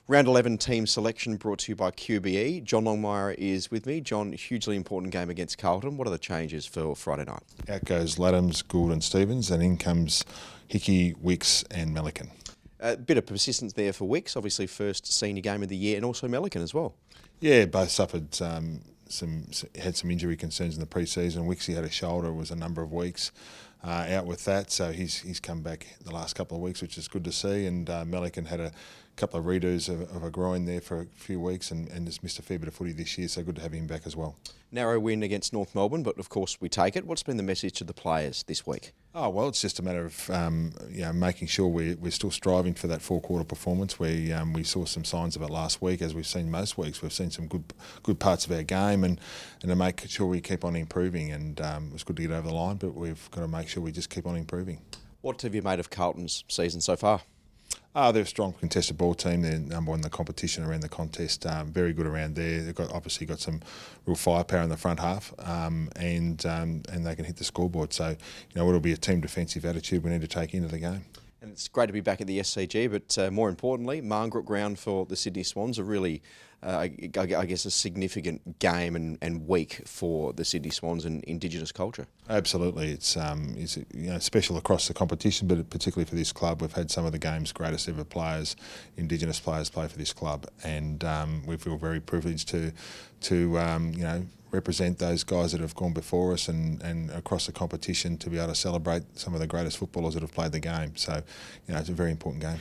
Round 11 team selection brought to you by QBE. John Longmire is with me. John, hugely important game against Carlton. What are the changes for Friday night? Out goes Laddams, Gould and Stevens, and in comes Hickey, Wicks and Melican. A bit of persistence there for Wicks, obviously first senior game of the year, and also Melican as well. Yeah, both suffered had some injury concerns in the pre-season. Wicks, he had a shoulder, was a number of weeks out with that, so he's come back the last couple of weeks, which is good to see. And Melican had a couple of redos of a groin there for a few weeks and has missed a fair bit of footy this year, so good to have him back as well. Narrow win against North Melbourne, but of course we take it. What's been the message to the players this week? Oh, well, it's just a matter of making sure we're still striving for that four-quarter performance. We saw some signs of it last week, as we've seen most weeks. We've seen some good parts of our game, and to make sure we keep on improving. And it was good to get over the line, but we've got to make sure we just keep on improving. What have you made of Carlton's season so far? They're a strong contested ball team. They're number one in the competition around the contest. Very good around there. They've obviously got some real firepower in the front half, and they can hit the scoreboard. So, it'll be a team defensive attitude we need to take into the game. And it's great to be back at the SCG, but more importantly, Marn Grook ground for the Sydney Swans, a really, I guess, a significant game and week for the Sydney Swans and Indigenous culture. Absolutely, it's special across the competition, but particularly for this club, we've had some of the game's greatest ever players, Indigenous players, play for this club, and we feel very privileged to represent those guys that have gone before us and across the competition to be able to celebrate some of the greatest footballers that have played the game. So, it's a very important game.